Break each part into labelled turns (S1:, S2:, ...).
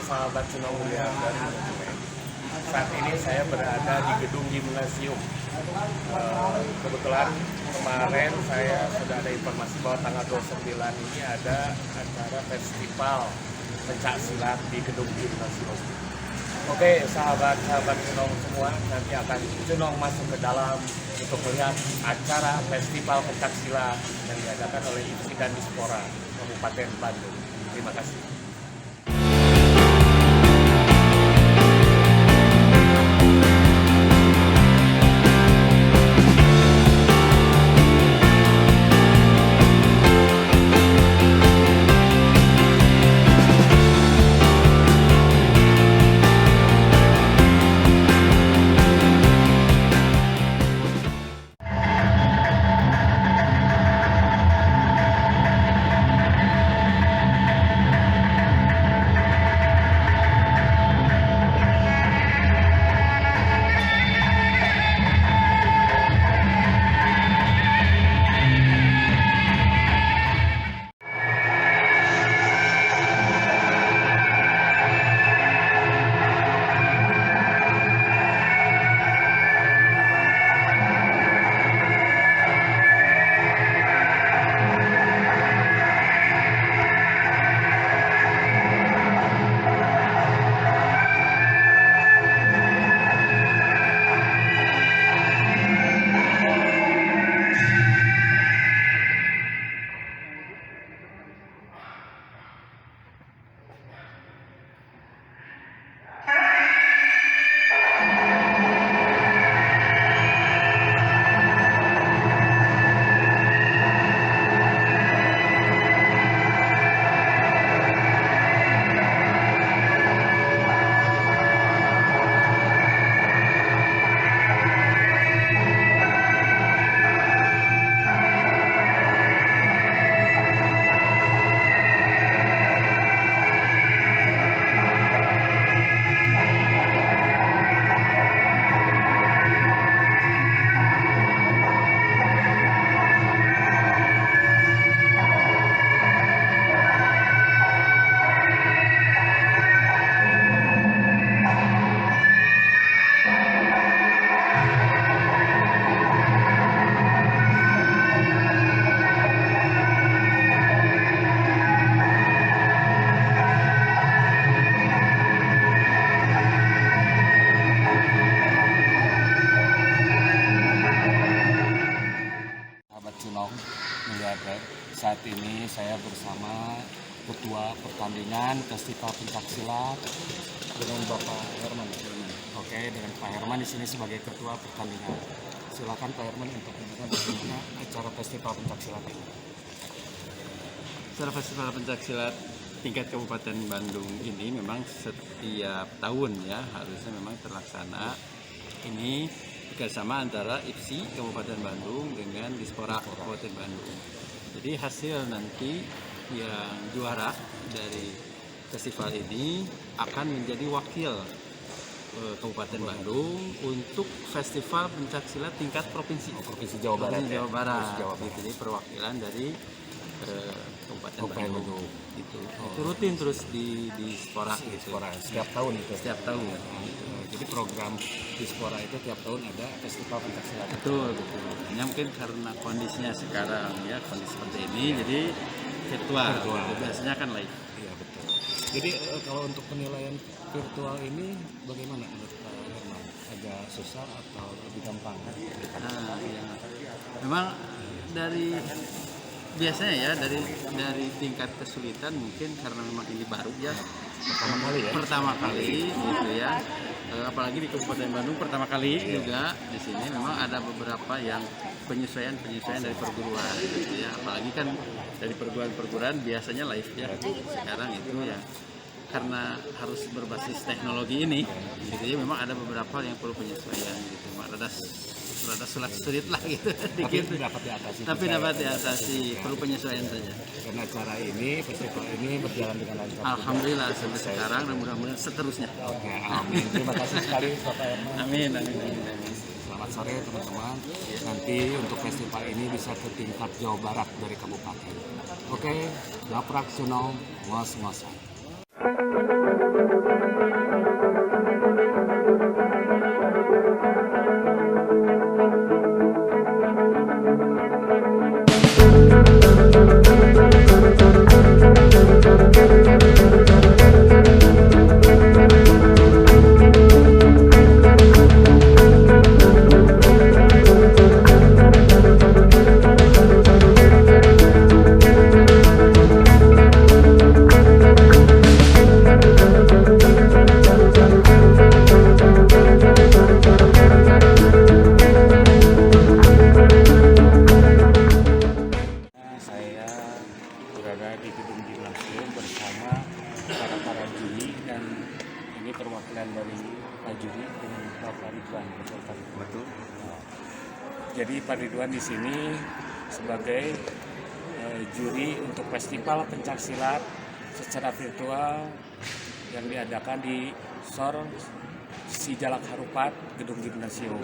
S1: sahabat Sunong Mulia dari Dokumen. Saat ini saya berada di gedung gimnasium. Kebetulan kemarin saya sudah ada informasi bahwa tanggal 29 ini ada acara festival pencak silat di gedung gimnasium. Oke, sahabat-sahabat Sunong semua, nanti akan Sunong masuk ke dalam untuk melihat acara festival pencak silat yang diadakan oleh IPSI dan Dispora Kabupaten Bandung. Terima kasih. Saat ini saya bersama Ketua Pertandingan Festival Pencak Silat dengan Bapak Herman. Oke, dengan Pak Herman di sini sebagai Ketua Pertandingan. Silakan Pak Herman untuk menjelaskan bagaimana acara Festival Pencak Silat ini.
S2: Acara Festival Pencak Silat tingkat Kabupaten Bandung ini memang setiap tahun ya harusnya memang terlaksana. Ini bekerjasama antara IPSI Kabupaten Bandung dengan Dispora Kabupaten Bandung. Jadi hasil nanti yang juara dari festival ini akan menjadi wakil Kabupaten Bandung untuk festival pencak silat tingkat provinsi.
S1: Provinsi Jawa Barat.
S2: Provinsi Jawa Barat. Jadi perwakilan dari Kabupaten Bandung. Itu rutin terus di Dispora.
S1: Setiap tahun itu.
S2: Setiap tahun.
S1: Jadi program Dispora itu tiap tahun ada festival pencak silat.
S2: Betul. Hanya mungkin karena kondisinya sekarang ya kondisi seperti ini, jadi virtual. Biasanya kan live.
S1: Iya betul. Jadi kalau untuk penilaian virtual ini bagaimana menurut Pak Herman? Agak susah atau lebih gampang?
S2: Nah, ya. Memang dari biasanya ya dari tingkat kesulitan mungkin karena memang ini baru ya pertama kali gitu ya. Apalagi di Kabupaten Bandung pertama kali juga di sini memang ada beberapa yang penyesuaian dari perguruan gitu ya. Apalagi kan dari perguruan biasanya live ya. Sekarang itu ya karena harus berbasis teknologi ini gitu ya, memang ada beberapa yang perlu penyesuaian gitu. Rada sulit lah gitu. Tapi dapat diatasi, perlu penyesuaian saja.
S1: Karena acara ini, festival ini berjalan dengan lancar.
S2: Alhamdulillah sampai sekarang dan mudah-mudahan seterusnya.
S1: Oke, amin. Terima kasih sekali Bapak Herman.
S2: Amin.
S1: Selamat sore teman-teman. Nanti untuk festival ini bisa ke tingkat Jawa Barat dari kabupaten. Oke, Laprak Suno, ngos-ngosan. Di gedung gimnasium bersama para juri, dan ini perwakilan dari Pak Juri dengan Bapak Ridwan. Betul. Jadi Pak Ridwan di sini sebagai juri untuk festival pencak silat secara virtual yang diadakan di SOR Sijalak Harupat Gedung Gimnasium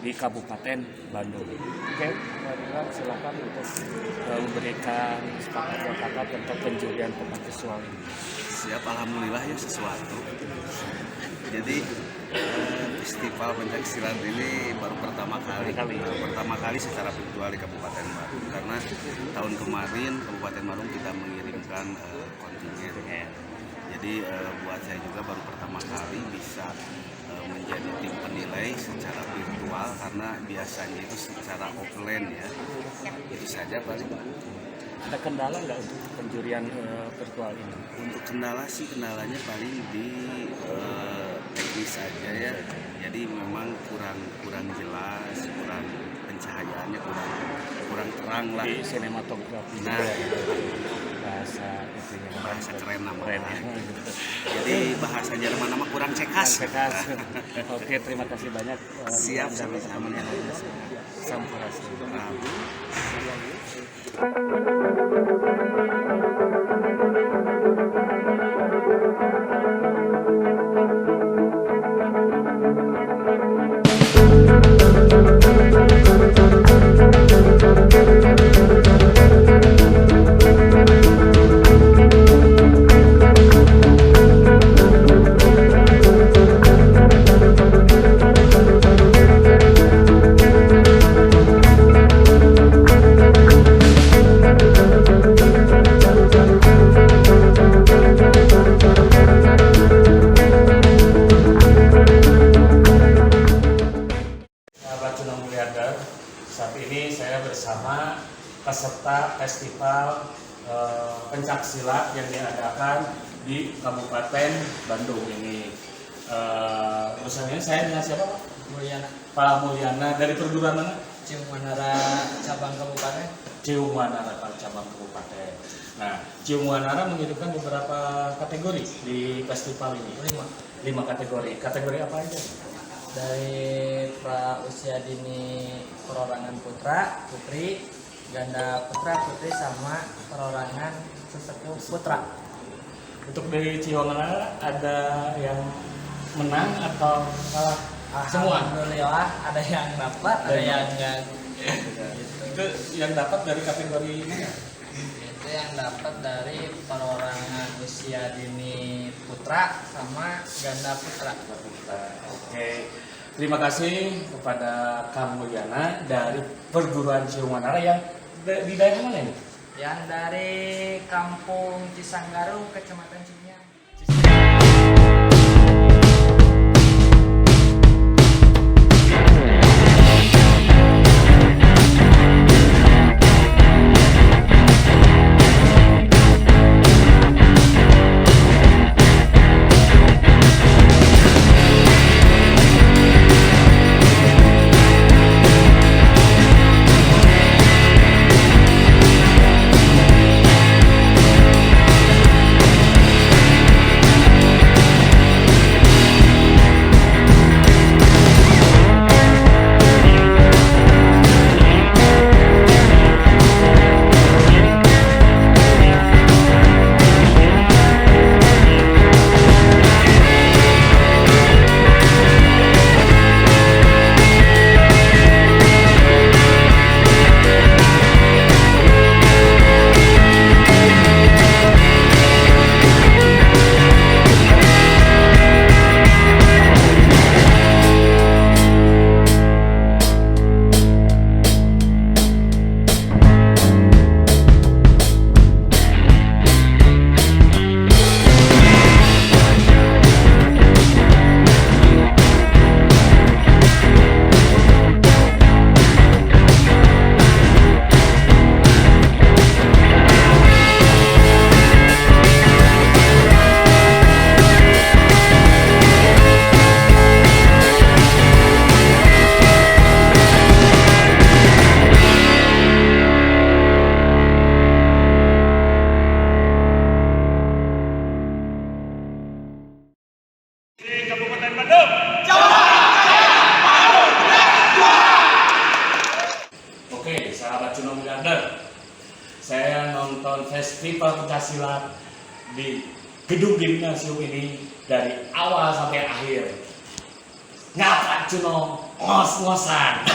S1: di Kabupaten Bandung. Oke, Pak Ridwan silakan untuk memberikan sepakat tentang penjurian pencak visual ini.
S3: Siap, alhamdulillah ya sesuatu. Jadi festival pencak silat ini baru pertama kali secara virtual di Kabupaten Bandung, karena tahun kemarin Kabupaten Bandung kita mengirimkan kontingen. Jadi buat saya juga baru pertama kali bisa menjadi tim penilai secara virtual, karena biasanya itu secara offline ya. Itu saja paling.
S1: Ada kendala nggak untuk penjurian virtual ini?
S3: Untuk kendalanya paling di teknis saja ya. Jadi memang kurang jelas, kurang pencahayaannya kurang terang lah.
S1: Di sinematografi.
S3: Nah, bahasa keren namanya. Jadi bahasa Jerman nama kurang cekas.
S1: Oke, terima kasih banyak.
S3: Siap, sama-sama.
S1: Sampurasun. Saat ini saya bersama peserta festival pencak silat yang diadakan di Kabupaten Bandung ini. Urusannya saya dengan siapa Pak?
S4: Mulyana.
S1: Pak Mulyana, dari perguruan mana?
S4: Ciumanara cabang kabupaten.
S1: Ciumanara cabang kabupaten. Nah, Ciumanara mengirimkan beberapa kategori di festival ini. 5 kategori. Kategori apa aja?
S4: Dari pra usia dini perorangan putra, putri, ganda putra, putri, sama perorangan sesepuh putra.
S1: Untuk dari Ciumanara ada yang menang atau kalah? Semua?
S4: Alhamdulillah ada yang dapat, ada yang enggak.
S1: Itu yang dapat dari kategori mana?
S4: Itu yang dapat dari perorangan usia dini putra sama ganda putra.
S1: Oke, terima kasih kepada Kang Mulyana dari perguruan Ciumanara yang di daerah mana ini?
S4: Yang dari Kampung Cisanggaru, Kecamatan Cinyang.
S1: Partner, saya nonton festival pencaksilat di gedung gimnasium ini dari awal sampai akhir. Ngapa cuno ngos-ngosan?